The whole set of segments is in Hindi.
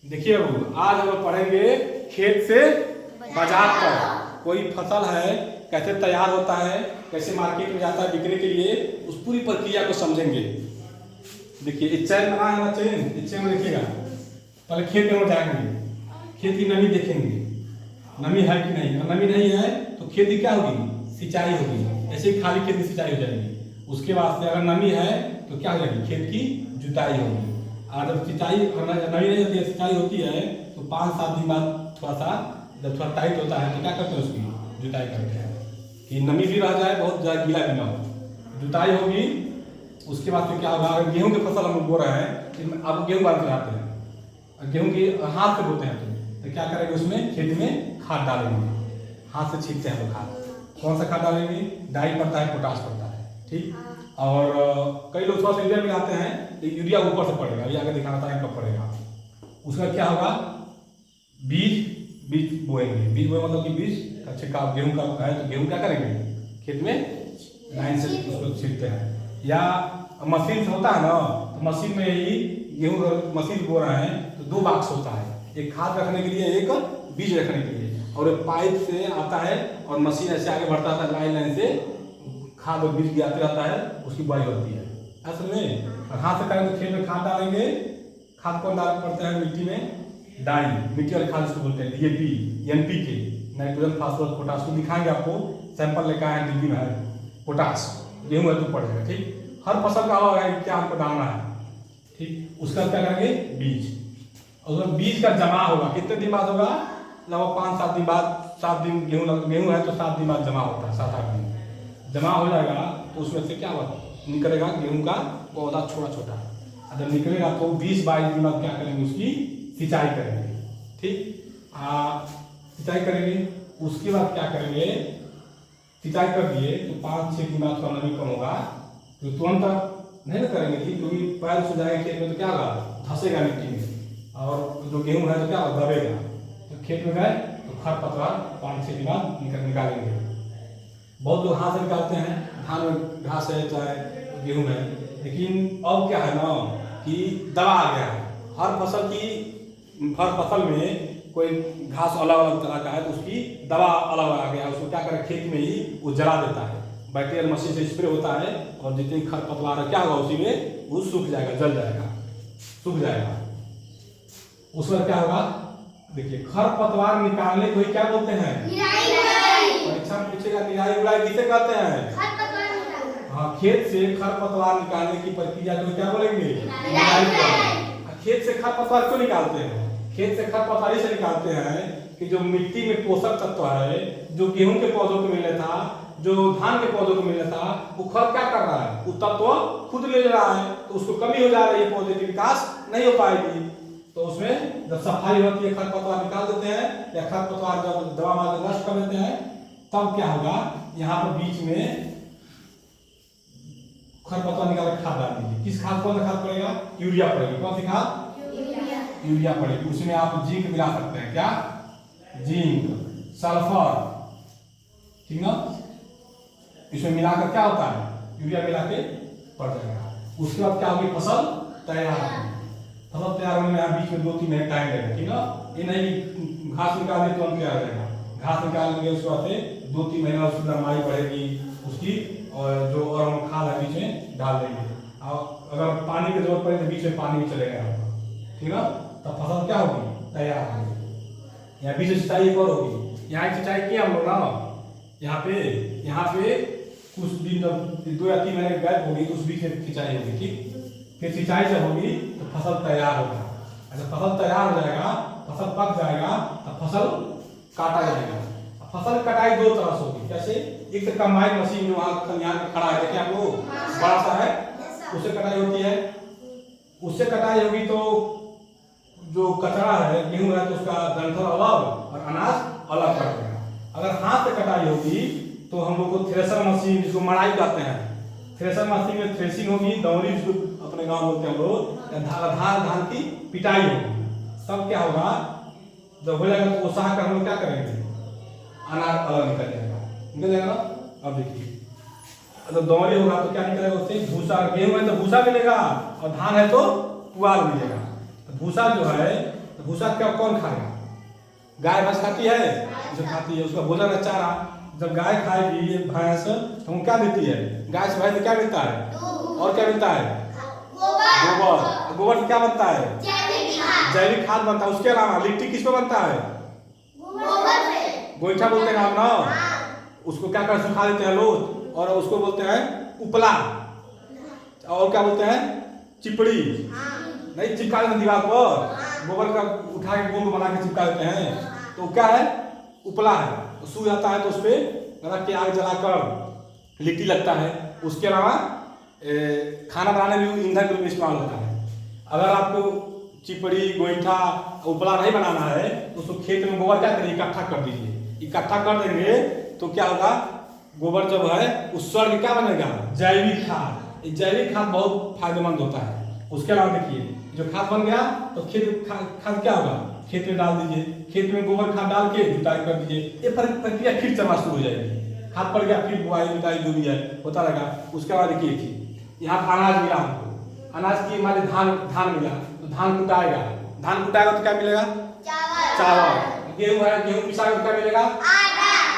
देखिए बाबू, आज हम पढ़ेंगे खेत से बाजार तक। कोई फसल है कैसे तैयार होता है, कैसे मार्केट में जाता है बिकने के लिए, उस पूरी प्रक्रिया को समझेंगे। देखिए ये चैन बना है ना, चैन में देखिएगा। पहले खेत में हम जाएंगे, खेत की नमी देखेंगे, नमी है कि नहीं। अगर नमी नहीं है तो खेत की क्या होगी, सिंचाई होगी। ऐसे ही खाली खेत की सिंचाई हो जाएगी। उसके बाद से अगर नमी है तो क्या हो जाएगी, खेत की जुताई होगी। और जब सिंचाई नमी नहीं होती है, सिंचाई होती है तो 5-7 दिन बाद थोड़ा सा जब थोड़ा टाइट होता है तो क्या करते हैं, उसकी जुताई करते हैं कि नमी भी रह जाए, बहुत ज़्यादा गीला भी ना हो। जुताई होगी। उसके बाद फिर क्या होगा, अगर गेहूँ की फसल हम बो रहे हैं, अब गेहूँ बांध चलाते हैं, गेहूँ की हाथ से बोते हैं तो क्या करेंगे, उसमें खेत में खाद डालेंगे। हाथ से छींटते हैं वो खाद। कौन सा खाद डालेंगे, डाई पड़ता है, पोटाश पड़ता है, ठीक। और कई लोग थोड़ा सा यूरिया भी आते हैं, तो यूरिया ऊपर से पड़ेगा, ये आगे दिखाना था कब पड़ेगा। उसका क्या होगा, बीज बोएंगे। बीज बोए मतलब कि बीज का छिड़काव, गेहूँ का है तो गेहूँ क्या करेंगे, खेत में लाइन से उसको छींटते हैं। या मशीन से होता है ना, तो मशीन में ही गेहूँ मशीन बो रहे हैं तो 2 बॉक्स होता है, एक खाद रखने के लिए, एक बीज रखने के लिए। और एक पाइप से आता है और मशीन ऐसे आगे बढ़ता था, लाइन से खाद और बीज गिराते रहता है, उसकी बुआई होती है। असल में और हाथ से करेंगे तो खेत में खाद डालेंगे। खाद कौन डाल पड़ते हैं, मिट्टी में डाई, मिट्टी वाले खाद इसको बोलते हैं, DAP, NPK, nitrogen, phosphorus, potash को दिखाएंगे आपको। सैंपल लेकर आए डिग्री में है पोटाश, गेहूँ है तो पड़ेगा, ठीक। हर फसल का अलग है क्या हमको डालना है, ठीक। उसका क्या करेंगे, बीज। और बीज का जमा होगा, कितने दिन बाद होगा, लगभग 5-7 दिन बाद। 7 दिन गेहूँ है तो 7 दिन बाद जमा होता है, 7-8 दिन जमा हो जाएगा। तो उसमें से क्या होगा, निकलेगा गेहूँ का पौधा छोटा छोटा। जब निकलेगा तो 20-22 दिन बाद क्या करेंगे, उसकी सिंचाई करेंगे, ठीक। सिंचाई करेंगे। उसके बाद क्या करेंगे, सिंचाई कर दिए तो 5-6 दिन बाद थोड़ा नमी कम होगा तो तुरंत नहीं ना करेंगे, ठीक। क्योंकि पैर से जाएंगे खेत में तो क्या होगा, धंसेगा मिट्टी में, और जो गेहूँ है तो क्या होगा, दबेगा। तो खेत में गए तो खरपतवार 5-6 दिन बाद निकालेंगे। बहुत लोग हाथ से निकालते हैं, धान में घास है चाहे गेहूँ है। लेकिन अब क्या है ना कि दवा आ गया है। हर फसल में कोई घास अलग अलग तरह का है तो उसकी दवा अलग आ गया है। उसको क्या करें, खेत में ही वो जला देता है, बैक्टीरियल मशीन से स्प्रे होता है, और जितनी खरपतवार है क्या होगा, उसी में वो सूख जाएगा, जल जाएगा, सूख जाएगा। उस पर क्या होगा, देखिए खरपतवार निकालने को ही क्या बोलते हैं, परीक्षा में पूछेगा, निराई गुड़ाई किसे कहते हैं। हाँ, खेत से खरपतवार निकालने की प्रक्रिया को क्या बोलेंगे, निराई गुड़ाई। खेत से खरपतवार क्यों निकालते हैं, खेत से खरपतवार इसे निकालते हैं कि जो मिट्टी में पोषक तत्व है, जो गेहूं के पौधों को मिलना था, जो धान के पौधों को मिलना था, वो खर क्या कर रहा है, वो तत्व खुद ले रहा है, तो उसको कमी हो जा रही है, पौधे की विकास नहीं हो पाएगी। तो उसमें जब सफाई होती है, खरपतवार निकाल देते हैं, या खरपतवार जब दवा मार नष्ट कर देते हैं, तब क्या होगा, यहाँ पर बीच में खरपतवार निकाल के खाद डाल दीजिए। किस खाद, कौन सा खाद पड़ेगा, यूरिया पड़ेगी। कौन सी खाद, यूरिया पड़ेगी। उसमें आप जिंक मिला सकते हैं, क्या, जिंक, सल्फर, ठीक ना। इसमें मिलाकर क्या होता है, यूरिया मिला के पड़ जाएगा। उसके बाद क्या होगी, फसल तैयार होगी। फसल तैयार होने में यहाँ बीच में 2-3 महीने टाइम लगेगा, ठीक ना। ये नहीं घास निकाल दे तो तैयार हो जाएगा। घास निकालेंगे उसके बाद से 2-3 महीना उसकी लंबाई बढ़ेगी उसकी, और जो और हम खाद है बीच में डाल देंगे। और अगर पानी की जरूरत पड़े तो बीच में पानी भी चलेगा, ठीक ना। तब फसल क्या होगी, तैयार होगी। यहाँ बीच सिंचाई एक और होगी। यहाँ सिंचाई किया हम लोग ना, यहाँ पे कुछ दिन जब 2 या 3 महीने गैप होगी तो उस बीच में सिंचाई होगी, ठीक। फिर सिंचाई जब होगी तो फसल तैयार होगा। अच्छा, फसल तैयार हो जाएगा, फसल पक जाएगा, तब फसल काटा जाएगा। फसल कटाई 2 तरह से होगी। कैसे, एक तो कंबाइन मशीन जो वहाँ खलिहान में खड़ा है, देखिए आप लोग, बड़ा सा है, उससे कटाई होती है। उससे कटाई होगी तो जो कचरा है, गेहूं है तो उसका डंठल अलग और अनाज अलग कर देगा। अगर हाथ से कटाई होगी तो हम लोग को थ्रेसर मशीन, जिसको मड़ाई कहते हैं, थ्रेसर मशीन में थ्रेसिंग होगी, दौरी जिसको अपने गांव बोलते हैं हम लोग, धान की पिटाई होगी। तब क्या होगा, जब हो जाएगा तो ओसा कर हम लोग क्या करेंगे, अनाज अलग निकल जाएगा ना। अब देखिए, तो दौरी होगा तो क्या निकलेगा, उससे भूसा। गेहूं है तो भूसा मिलेगा, और धान है तो पुआल मिलेगा। तो भूसा जो है तो भूसा क्या कौन खाएगा? गाय भैंस खाती है, जो खाती है उसका भोजन है चारा। जब गाय खाएगी ये भैंस तो क्या देती है? गाय से भैंस क्या मिलता है? और क्या मिलता है? गोबर। गोबर से क्या बनता है? जैविक खाद बनता है। उसके अलावा लिट्टी किस पे बनता है? गोईठा बोलते हैं ना, उसको क्या कर सुखा देते हैं लोग और उसको बोलते हैं उपला। और क्या बोलते हैं? चिपड़ी। नहीं चिपका देते दीवार पर, गोबर का उठा के गोंद बना के चिपका देते हैं, तो क्या है? उपला है। सूख जाता है तो उस पर रख के आग जलाकर लिट्टी लगता है। उसके अलावा खाना बनाने में ईंधन के रूप में इस्तेमाल होता है। अगर आपको चिपड़ी गोईठा उपला नहीं बनाना है तो उसको खेत में गोबर क्या करिए? इकट्ठा कर दीजिए। इकट्ठा कर देंगे तो क्या होगा? गोबर जब है उस स्वर्ग क्या बनेगा? जैविक खाद। जैविक खाद बहुत फायदेमंद होता है। उसके अलावा देखिए जो खाद बन गया तो खेत खाद क्या होगा? खेत में डाल दीजिए। खेत में गोबर खाद डाल के जुताई कर दीजिए। ये प्रक्रिया फिर चलना शुरू हो जाएगी। खाद पड़ गया फिर बुआई जुताई जो भी है होता रहेगा। उसके बाद देखिए यहाँ अनाज मिला हमको, अनाज की हमारे धान मिला तो धान कुटाएगा। धान कुटाएगा तो क्या मिलेगा? चावल। गेहूँ है, गेहूँ पिसाएगा तो क्या मिलेगा?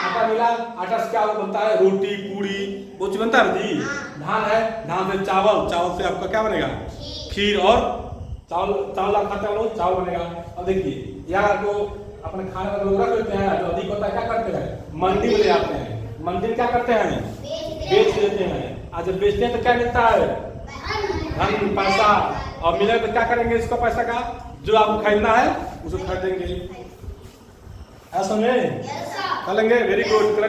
आटा मिला। आटा से क्या बनता है? रोटी पूड़ी वो चीज बनता है जी। धान है, धान से चावल, चावल से आपका क्या बनेगा? खीर। और चावल आप खाते हैं लोग, चावल बनेगा। अब देखिए यहाँ को अपने खाने में लोग रख लेते हैं, जो अधिक होता है क्या करते हैं? मंडी में ले जाते हैं। मंडी में क्या करते हैं? बेच देते हैं। आज जब बेचते हैं तो क्या मिलता है? धन, पैसा। और मिले तो क्या करेंगे इसका पैसा का? जो आपको खरीदना है उसको खरीदेंगे। ऐसा समझे? चलेंगे। Very good.